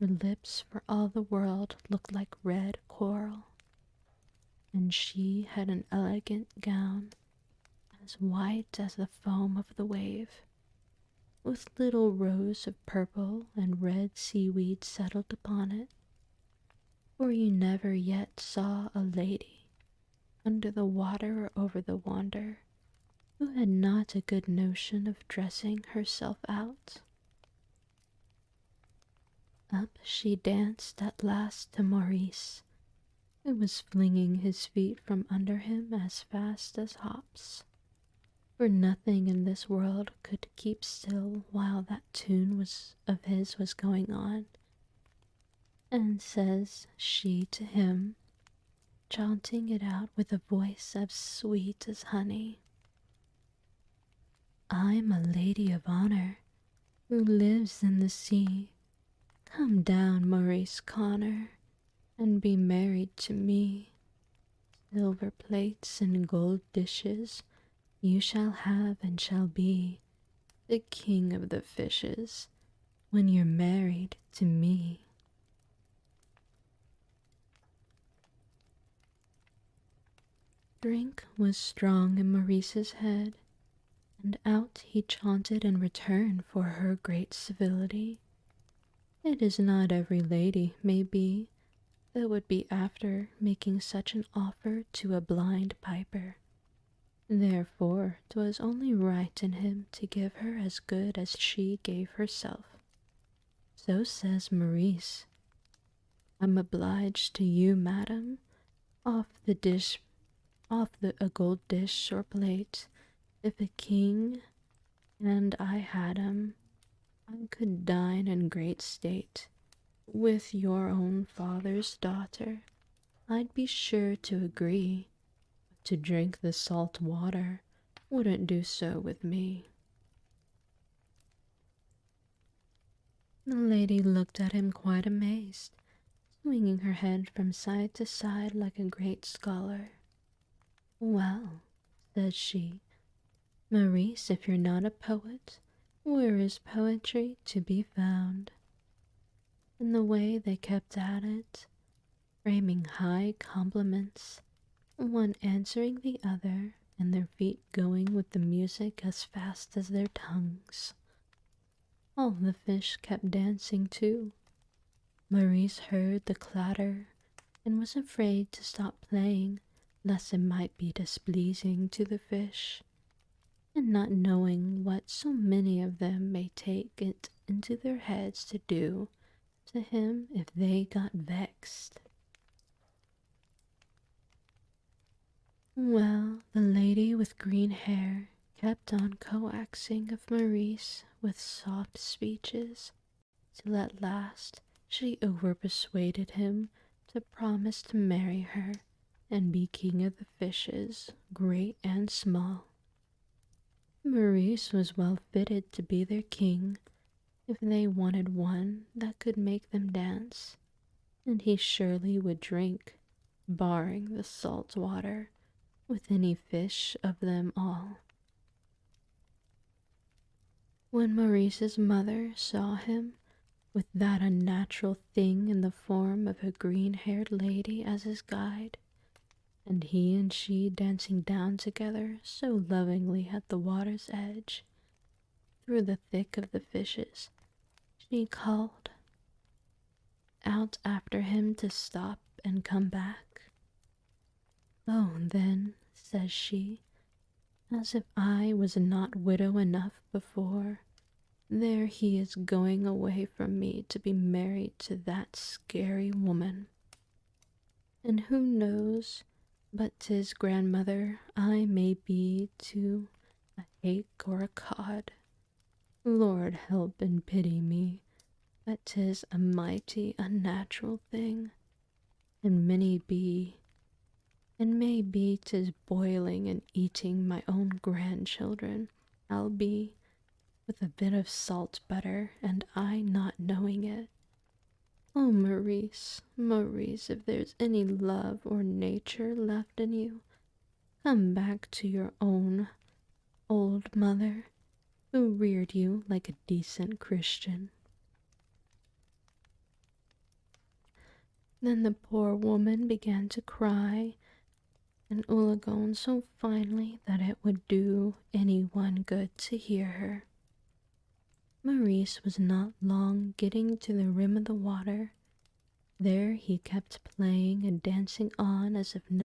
her lips for all the world looked like red coral, and she had an elegant gown as white as the foam of the wave, with little rows of purple and red seaweed settled upon it, for you never yet saw a lady, under the water or over the water, who had not a good notion of dressing herself out. Up she danced at last to Maurice, who was flinging his feet from under him as fast as hops. For nothing in this world could keep still while that tune of his was going on. And says she to him, chanting it out with a voice as sweet as honey, I'm a lady of honor who lives in the sea. Come down, Maurice Connor, and be married to me. Silver plates and gold dishes you shall have and shall be the king of the fishes when you're married to me. Drink was strong in Maurice's head, and out he chaunted in return for her great civility. It is not every lady, may be, that would be after making such an offer to a blind piper. Therefore 'twas only right in him to give her as good as she gave herself. So says Maurice, I'm obliged to you, madam, off a gold dish or plate. If a king and I had 'em, I could dine in great state with your own father's daughter. I'd be sure to agree. To drink the salt water wouldn't do so with me. The lady looked at him quite amazed, swinging her head from side to side like a great scholar. Well, says she, Maurice, if you're not a poet, where is poetry to be found? And the way they kept at it, framing high compliments, one answering the other, and their feet going with the music as fast as their tongues. All the fish kept dancing too. Maurice heard the clatter and was afraid to stop playing lest it might be displeasing to the fish, and not knowing what so many of them may take it into their heads to do to him if they got vexed. Well, the lady with green hair kept on coaxing of Maurice with soft speeches, till at last she overpersuaded him to promise to marry her and be king of the fishes, great and small. Maurice was well fitted to be their king if they wanted one that could make them dance, and he surely would drink, barring the salt water, with any fish of them all. When Maurice's mother saw him with that unnatural thing in the form of a green-haired lady as his guide, and he and she dancing down together so lovingly at the water's edge, through the thick of the fishes, she called out after him to stop and come back. Oh, then, says she, as if I was not widow enough before, there he is going away from me to be married to that scary woman. And who knows but 'tis grandmother I may be to a hake or a cod. Lord help and pity me, but 'tis a mighty unnatural thing, and may be 'tis boiling and eating my own grandchildren I'll be, with a bit of salt butter, and I not knowing it. Oh, Maurice, Maurice, if there's any love or nature left in you, come back to your own old mother, who reared you like a decent Christian. Then the poor woman began to cry, and Ullagon so finely that it would do any one good to hear her. Maurice was not long getting to the rim of the water. There he kept playing and dancing on as if no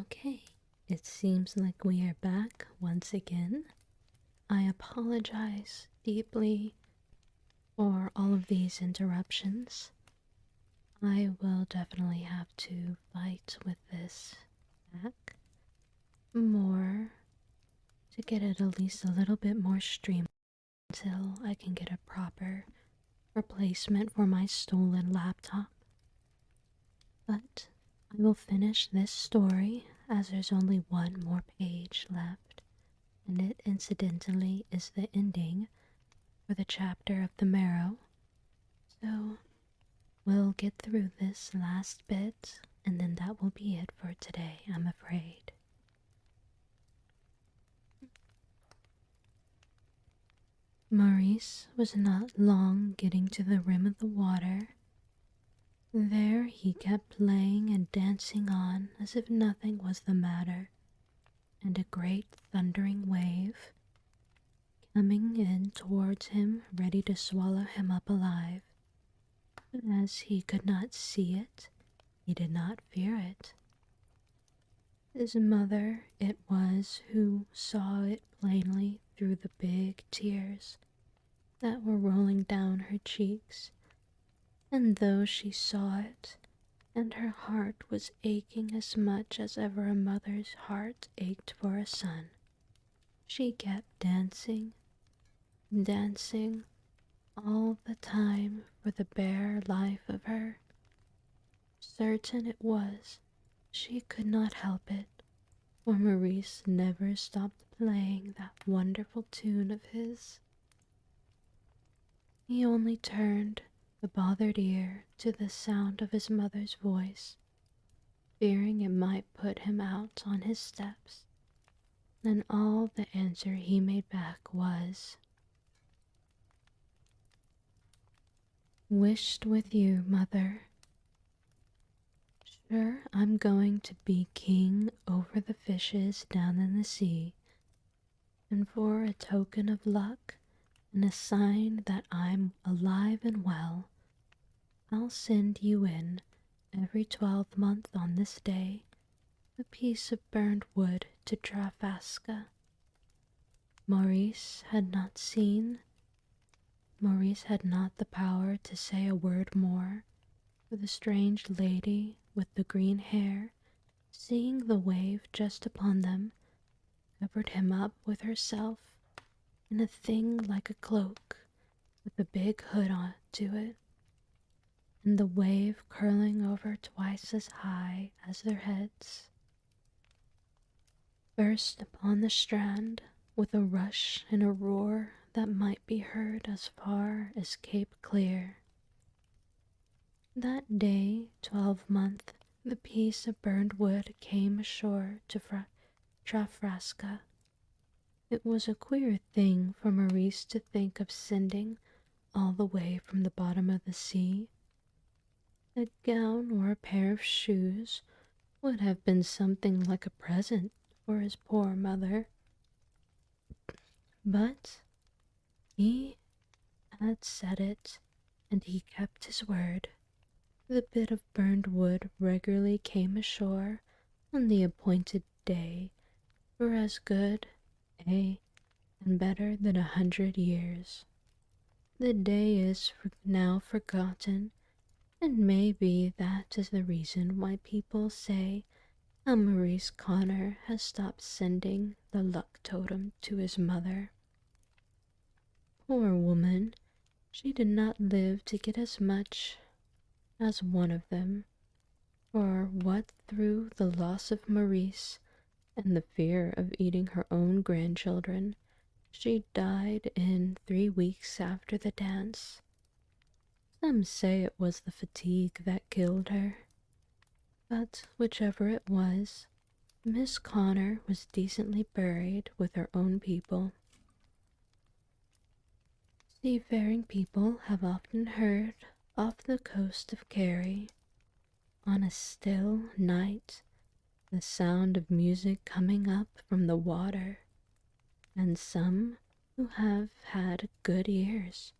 Okay, it seems like we are back once again. I apologize deeply for all of these interruptions. I will definitely have to fight with this back more to get it at least a little bit more streamlined until I can get a proper replacement for my stolen laptop. But I will finish this story as there's only one more page left, and it incidentally is the ending for the chapter of the marrow. So we'll get through this last bit, and then that will be it for today, I'm afraid. Maurice was not long getting to the rim of the water. There he kept playing and dancing on as if nothing was the matter, and a great thundering wave, coming in towards him, ready to swallow him up alive. But as he could not see it, he did not fear it. His mother it was who saw it plainly through the big tears that were rolling down her cheeks, and though she saw it, and her heart was aching as much as ever a mother's heart ached for a son, she kept dancing, dancing all the time for the bare life of her. Certain it was she could not help it, for Maurice never stopped playing that wonderful tune of his. He only turned the bothered ear to the sound of his mother's voice, fearing it might put him out on his steps. And all the answer he made back was, "Wished with you, mother. Sure, I'm going to be king over the fishes down in the sea, and for a token of luck and a sign that I'm alive and well, I'll send you in every 12th month on this day a piece of burned wood to Trafasca." Maurice had not the power to say a word more, for the strange lady with the green hair, seeing the wave just upon them, covered him up with herself in a thing like a cloak with a big hood on to it, and the wave curling over twice as high as their heads, burst upon the strand with a rush and a roar that might be heard as far as Cape Clear. That day 12th month, the piece of burned wood came ashore to Trafraska. It was a queer thing for Maurice to think of sending all the way from the bottom of the sea. A gown or a pair of shoes would have been something like a present for his poor mother. But he had said it, and he kept his word. The bit of burned wood regularly came ashore on the appointed day for as good, ay, and better than 100 years. The day is now forgotten, and may be that is the reason why people say Maurice Connor has stopped sending the luck totem to his mother. Poor woman, she did not live to get as much as one of them, for what through the loss of Maurice and the fear of eating her own grandchildren, she died in 3 weeks after the dance. Some say it was the fatigue that killed her, but whichever it was, Miss Connor was decently buried with her own people. Seafaring people have often heard off the coast of Kerry, on a still night, the sound of music coming up from the water, and some who have had good ears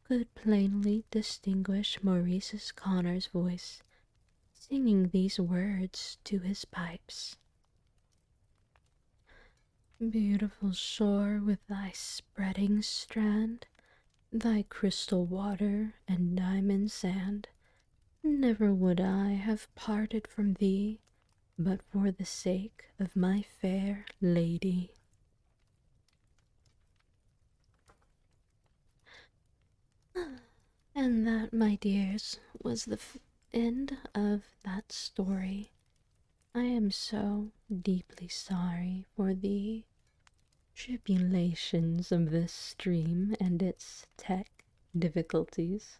could plainly distinguish Maurice Connor's voice singing these words to his pipes. Beautiful shore with thy spreading strand, thy crystal water and diamond sand, never would I have parted from thee, but for the sake of my fair lady. And that, my dears, was the end of that story. I am so deeply sorry for the tribulations of this stream and its tech difficulties.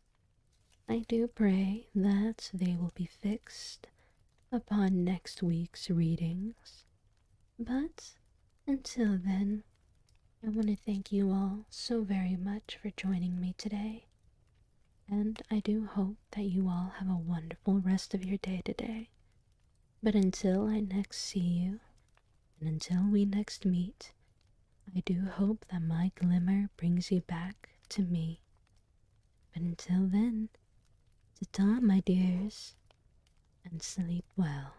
I do pray that they will be fixed upon next week's readings. But until then, I want to thank you all so very much for joining me today. And I do hope that you all have a wonderful rest of your day today. But until I next see you, and until we next meet, I do hope that my glimmer brings you back to me. But until then, ta-ta, my dears, and sleep well.